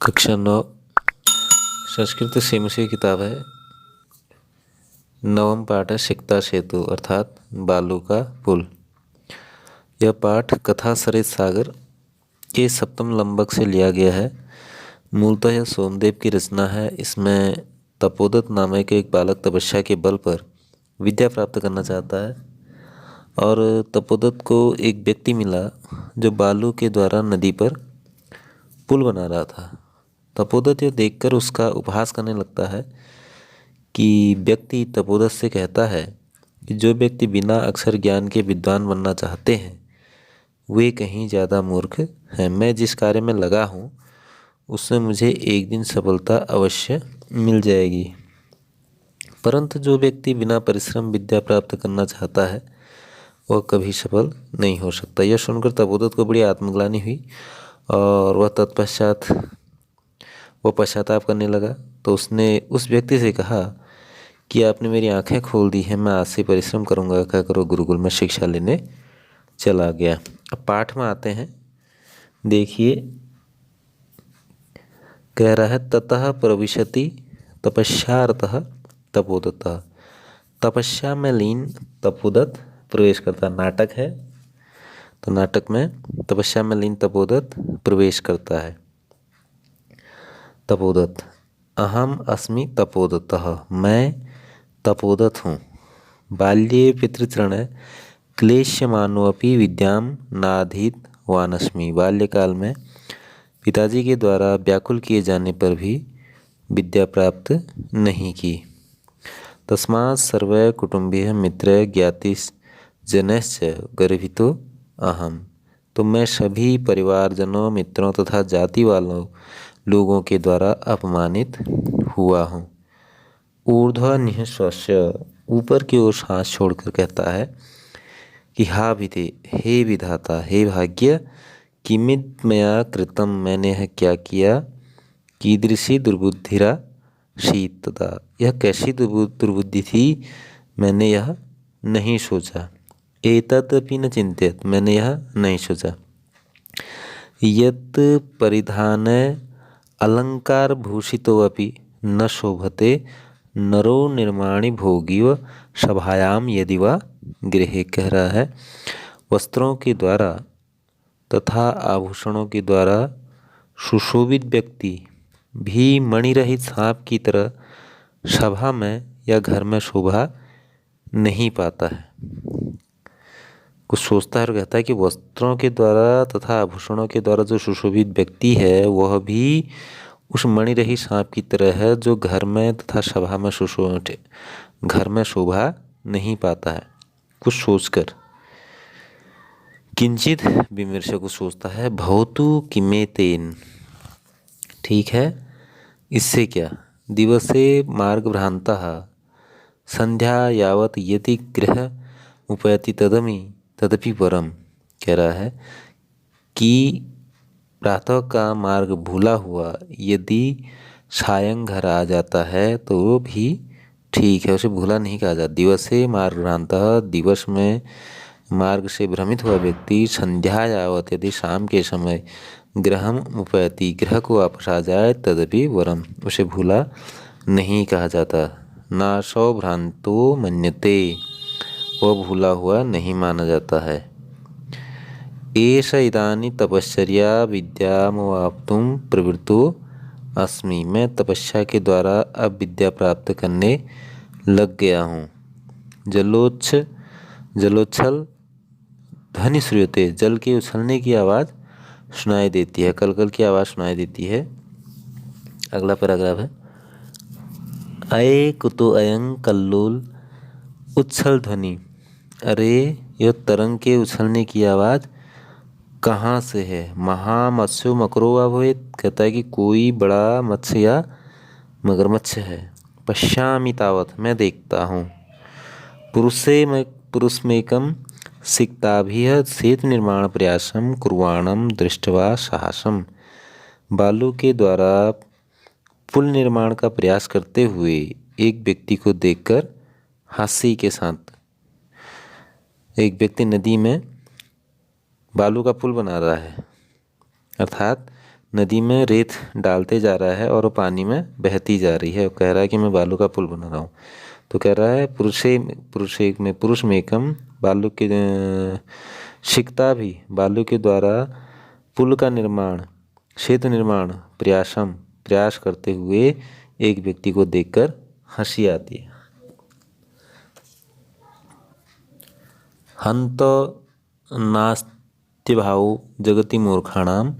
कक्षा 9 संस्कृत सेमुसी किताब है। नवम पाठ है सिकता सेतु अर्थात बालू का पुल। यह पाठ कथा सरित सागर के सप्तम लंबक से लिया गया है। मूलतः यह सोमदेव की रचना है। इसमें तपोदत नामक एक बालक तपस्या के बल पर विद्या प्राप्त करना चाहता है और तपोदत को एक व्यक्ति मिला जो बालू के द्वारा नदी पर पुल बना रहा था। तपोदत यह देखकर उसका उपहास करने लगता है कि व्यक्ति तपोदत से कहता है कि जो व्यक्ति बिना अक्षर ज्ञान के विद्वान बनना चाहते हैं वे कहीं ज़्यादा मूर्ख हैं। मैं जिस कार्य में लगा हूँ उसमें मुझे एक दिन सफलता अवश्य मिल जाएगी, परंतु जो व्यक्ति बिना परिश्रम विद्या प्राप्त करना चाहता है वह कभी सफल नहीं हो सकता। यह सुनकर तपोदत को बड़ी आत्मग्लानि हुई और वह पश्चाताप करने लगा। तो उसने उस व्यक्ति से कहा कि आपने मेरी आंखें खोल दी हैं, मैं आज से परिश्रम करूंगा, कहकर वो गुरुकुल में शिक्षा लेने चला गया। अब पाठ में आते हैं। देखिए, कह रहा है ततः प्रविशति तपस्यार्थः तपोदत्तः। तपस्या में लीन तपोदत प्रवेश करता। नाटक है तो नाटक में तपस्या में लीन तपोदत प्रवेश करता है। तपोदत अहम अस्मि तपोदत्तः, मैं तपोदत हूँ। बाल्ये पितृचरण क्लेश्यमानोऽपि विद्याम नाधीत वानस्मि। बाल्यकाल में पिताजी के द्वारा व्याकुल किए जाने पर भी विद्या प्राप्त नहीं की। तस्मात् सर्वैः कुटुम्बैः मित्रैः ज्ञातिजनैश्च गर्वितो अहम। तो मैं सभी परिवारजनों, मित्रों तथा जाति वालों लोगों के द्वारा अपमानित हुआ हूँ। ऊर्ध्व निःश्वस्य, ऊपर की ओर सांस छोड़कर कहता है कि हा विधे, हे विधाता, हे भाग्य, किमिद मया कृतम, मैंने यह क्या किया। कीदृशी दुर्बुद्धिरा शीतता, यह कैसी दुर्बुद्धि थी, मैंने यह नहीं सोचा। एतदपि न चिंत्यत, मैंने यह नहीं सोचा। यत् परिधान अलंकार भूषितोऽपि न शोभते नरो निर्माणि भोगिव सभायाम यदि वा गृहे। कह रहा है वस्त्रों के द्वारा तथा आभूषणों के द्वारा सुशोभित व्यक्ति भी मणिरहित सांप की तरह सभा में या घर में शोभा नहीं पाता है। कुछ सोचता है और कहता है कि वस्त्रों के द्वारा तथा आभूषणों के द्वारा जो सुशोभित व्यक्ति है वह भी उस मणिरहित सांप की तरह है जो घर में तथा सभा में घर में शोभा नहीं पाता है। कुछ सोचकर किंचित विमर्श को सोचता है। भवतु किमेतेन, ठीक है, इससे क्या। दिवसे मार्ग भ्रांतः संध्या यावत यदि गृह उपैति तदपि परम। कह रहा है कि प्रातः का मार्ग भूला हुआ यदि सायं घर आ जाता है तो वो भी ठीक है, उसे भूला नहीं कहा जाता। दिवसे मार्ग भ्रांतः, दिवस में मार्ग से भ्रमित हुआ व्यक्ति संध्या यावत, यदि शाम के समय गृहम उपैति, गृह को वापस आ जाए, तदपि वरम, उसे भूला नहीं कहा जाता। नासौ भ्रांतो मन्यते, वह भूला हुआ नहीं माना जाता है। एष इदानी तपश्चर्या विद्यामवाप्तुं प्रवृत्तो अस्मि, मैं तपस्या के द्वारा अब विद्या प्राप्त करने लग गया हूँ। जलोच्छल ध्वनि श्रूयते, जल के उछलने की आवाज़ सुनाई देती है, कलकल की आवाज़ सुनाई देती है। अगला पैराग्राफ है। अये कुतो अयं कल्लोल उच्छल ध्वनि, अरे यह तरंग के उछलने की आवाज़ कहाँ से है। महामत्स्यो मकरो वा भवेत्, कहता है कि कोई बड़ा मत्स्य या मगरमच्छ है। पश्यामि तावत्, मैं देखता हूँ। पुरुषमेकं सिक्ताभिः सेतु निर्माण प्रयासं कुर्वाणं दृष्ट्वा साहसम्, बालू के द्वारा पुल निर्माण का प्रयास करते हुए एक व्यक्ति को देखकर हास्य के साथ, एक व्यक्ति नदी में बालू का पुल बना रहा है, अर्थात नदी में रेत डालते जा रहा है और वो पानी में बहती जा रही है। वो कह रहा है कि मैं बालू का पुल बना रहा हूँ। तो कह रहा है पुरुष में एकम बालू के शिकता भी बालू के द्वारा पुल का निर्माण सेतु निर्माण प्रयास करते हुए एक व्यक्ति को देखकर हंसी आती है। हंत नास्त्यभावो जगति मूर्खाणां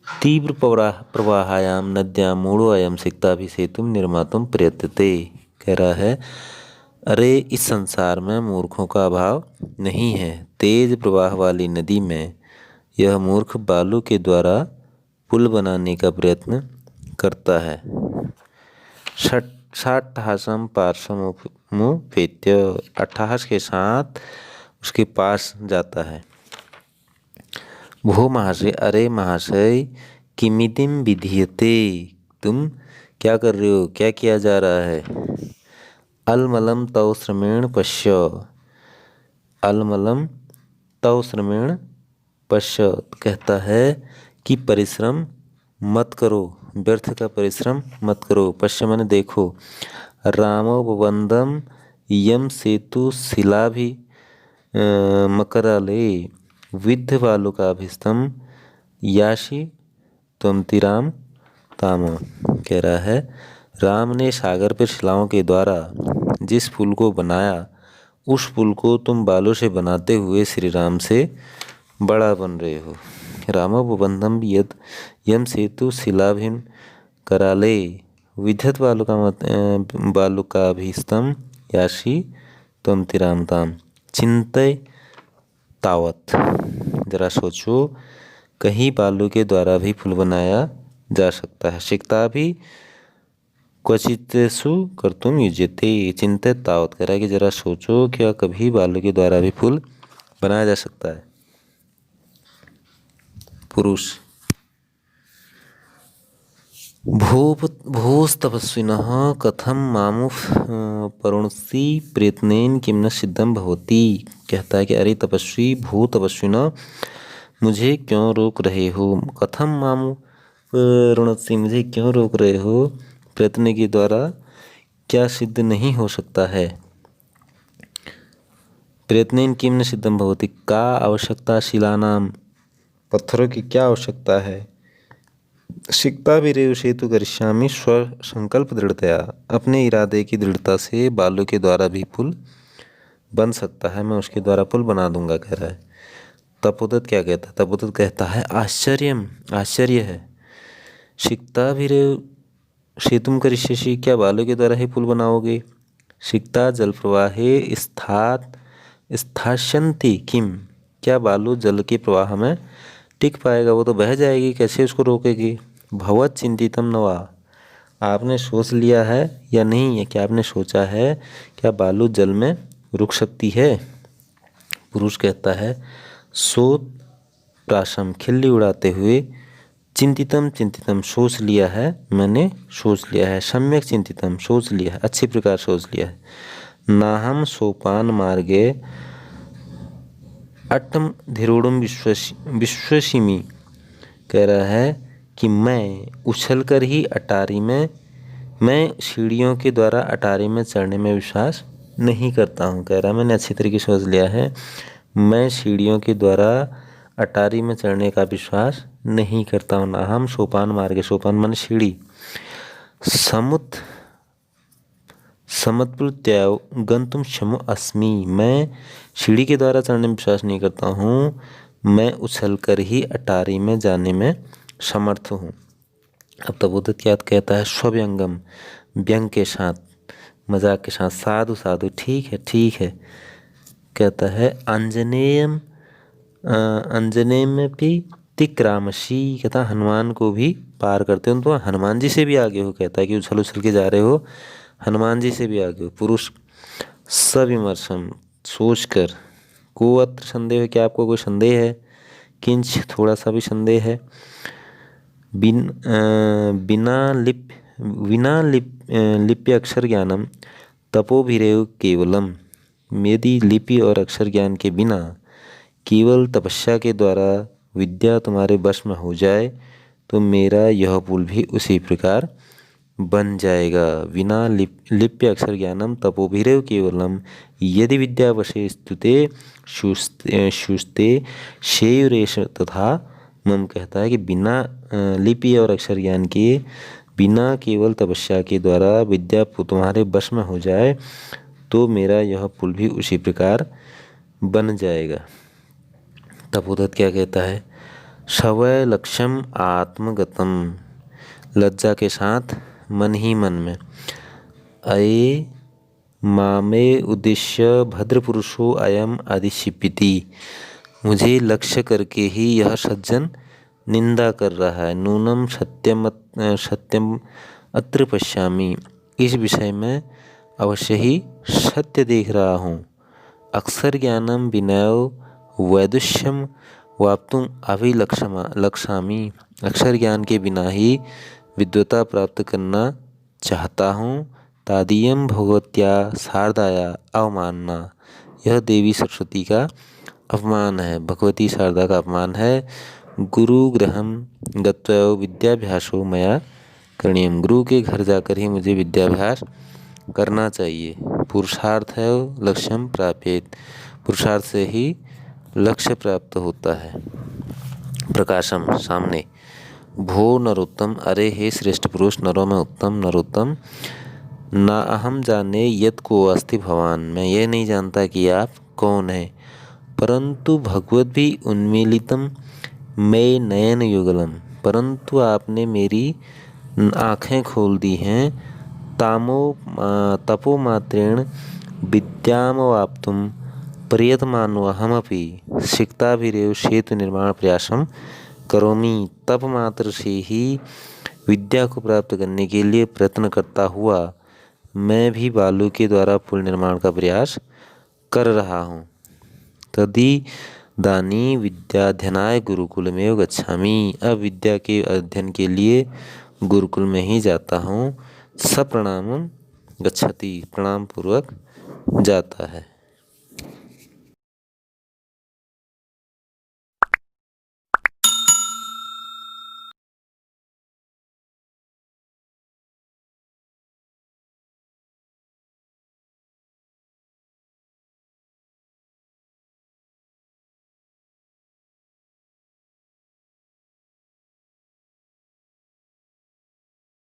तीव्र प्रवाहायां नद्यां मूढ़ो अयं सिक्ताभि सेतुं निर्मातुं प्रयतते। कह रहा है, अरे इस संसार में मूर्खों का अभाव नहीं है। तेज प्रवाह वाली नदी में यह मूर्ख बालू के द्वारा पुल बनाने का प्रयत्न करता है। षट्ठासम पार्श्वमुपेत्य, अट्ठाहस के साथ उसके पास जाता है। भो महाशय, अरे महाशय, किमितिम विधीयते, तुम क्या कर रहे हो, क्या किया जा रहा है। अलमलम तव श्रमेण पश्य, अलमलम तव श्रमेण पश्य, कहता है कि परिश्रम मत करो, व्यर्थ का परिश्रम मत करो। पश्य माने देखो। रामोपबंधम यम सेतु शिला भी मकराले विद्ध बालुकाभिस्तम याशी त्वमतिराम ताम। कह रहा है, राम ने सागर पर शिलाओं के द्वारा जिस पुल को बनाया, उस पुल को तुम बालू से बनाते हुए श्री राम से बड़ा बन रहे हो। रामोपबंधम यद यम सेतु शिलाभिम कराले विद्युत बालुकाभिस्तम याशी त्वमतिराम ताम। चिंतय तावत, जरा सोचो, कहीं बालू के द्वारा भी पुल बनाया जा सकता है। शिकता भी क्वचितेषु कर्तुम युज्यते। चिंतित तावत, कह रहा है कि जरा सोचो, क्या कभी बालू के द्वारा भी पुल बनाया जा सकता है। पुरुष, भूस्तपस्विनः कथम मामु परुणसी प्रयत्नेन किम न सिद्धम भवति। कहता है कि अरे तपस्वी, भू तपस्विनः, मुझे क्यों रोक रहे हो। कथम मामु परुणसी, मुझे क्यों रोक रहे हो। प्रयत्न के द्वारा क्या सिद्ध नहीं हो सकता है। प्रयत्नेन किम न सिद्धम भवति, का आवश्यकता शिलानाम, पत्थरों की क्या आवश्यकता है। सिक्ता भी रेव सेतु करिष्यामि स्व संकल्प दृढ़तया, अपने इरादे की दृढ़ता से बालू के द्वारा भी पुल बन सकता है, मैं उसके द्वारा पुल बना दूंगा, कह रहा है। तपोदत क्या कहता है, तपोदत कहता है, आश्चर्य है। सिक्ता भी रेव सेतुम करिष्यसि, क्या बालू के द्वारा ही पुल बनाओगे। सिक्ता जल प्रवाहे स्थास्यन्ति किम, क्या बालू जल के प्रवाह में टिक पाएगा, वो तो बह जाएगी, कैसे उसको रोकेगी। भवत चिंतितम न वा, आपने सोच लिया है या नहीं है, क्या आपने सोचा है क्या बालू जल में रुक सकती है। पुरुष कहता है, सोत प्राशम, खिल्ली उड़ाते हुए, चिंतितम सोच लिया है, मैंने सोच लिया है। सम्यक चिंतितम, सोच लिया है, अच्छी प्रकार सोच लिया है। नाहम सोपान मार्गे अट्टम धिरोड़म विश्वसिमी, कह रहा है कि मैं उछलकर ही अटारी में, मैं सीढ़ियों के द्वारा अटारी में चढ़ने में विश्वास नहीं करता हूँ। कह रहा है, मैंने अच्छी तरीके से सोच लिया है, मैं सीढ़ियों के द्वारा अटारी में चढ़ने का विश्वास नहीं करता हूँ। नाहम सोपान मार्गे, सोपान माने सीढ़ी। समत्प्रत्यायो गंतुम क्षमो अस्मि, मैं सीढ़ी के द्वारा चढ़ने में विश्वास नहीं करता हूँ, मैं उछलकर ही अटारी में जाने में समर्थ हूँ। अब तपोदत क्या कहता है, स्वव्यंगम, व्यंग के साथ, मजाक के साथ, साधु, ठीक है, कहता है। अंजनेय में भी तिक्रामशी, कहता है हनुमान को भी पार करते हो, तो हनुमान जी से भी आगे हो, कहता है कि उछल के जा रहे हो, हनुमान जी से भी आगे हो। पुरुष, सविमर्शम, सोचकर, को अत्र संदेह है, क्या आपको कोई संदेह है। किंच, थोड़ा सा भी संदेह है। बिना लिपि अक्षर ज्ञानम तपोभिरेव केवलम, यदि लिपि और अक्षर ज्ञान के बिना केवल तपस्या के द्वारा विद्या तुम्हारे वश में हो जाए तो मेरा यह पुल भी उसी प्रकार बन जाएगा। विना लिप्य अक्षर ज्ञानम तपोभिरेव केवलम यदि विद्यावशे स्तुते शुस्ते शेयुरेश तथा। मम कहता है कि बिना लिपि और अक्षर ज्ञान के, बिना केवल तपस्या के द्वारा विद्या तुम्हारे वश में हो जाए तो मेरा यह पुल भी उसी प्रकार बन जाएगा। तपोदत्त क्या कहता है? शवय लक्ष्यम आत्मगतम, लज्जा के साथ मन ही मन में। अये मामे उद्देश्य भद्रपुरुषो अयम अधिशिपिति, मुझे लक्ष्य करके ही यह सज्जन निंदा कर रहा है। नूनम सत्यम अत्र पश्यामि, इस विषय में अवश्य ही सत्य देख रहा हूँ। अक्षर ज्ञानम विनय वैदुष्यम वाप्तुम अभिलक्षामि, अक्षर ज्ञान के बिना ही विद्वता प्राप्त करना चाहता हूँ। तादीयम भगवत्या शारदाया अवमानना, यह देवी सरस्वती का अपमान है, भगवती शारदा का अपमान है। गुरु गृहम गत्वा विद्याभ्यासो मया करणीयम, गुरु के घर जाकर ही मुझे विद्याभ्यास करना चाहिए। पुरुषार्थ है लक्ष्यम प्राप्येत, पुरुषार्थ से ही लक्ष्य प्राप्त होता है। प्रकाशम सामने। भो नरोत्तम, अरे हे श्रेष्ठ पुरुष, नरों में उत्तम, नरोत्तम। ना अहम जाने यत को अस्ति भवान, मैं ये नहीं जानता कि आप कौन हैं। परंतु भगवत भी उन्मीलितम मैं नयन युगलम, परंतु आपने मेरी आँखें खोल दी हैं। तपो मात्रेण विद्यामवाप्तुम प्रयतमानो अहमपि सिक्ताभिरेव सेतु निर्माण प्रयासम करोमि, तप मात्र से ही विद्या को प्राप्त करने के लिए प्रयत्न करता हुआ मैं भी बालू के द्वारा पुल निर्माण का प्रयास कर रहा हूँ। तदि दानी विद्याध्ययनाय गुरुकुल में गच्छामि, अब विद्या के अध्ययन के लिए गुरुकुल में ही जाता हूँ। सप्रणामम गच्छति, प्रणाम पूर्वक जाता है।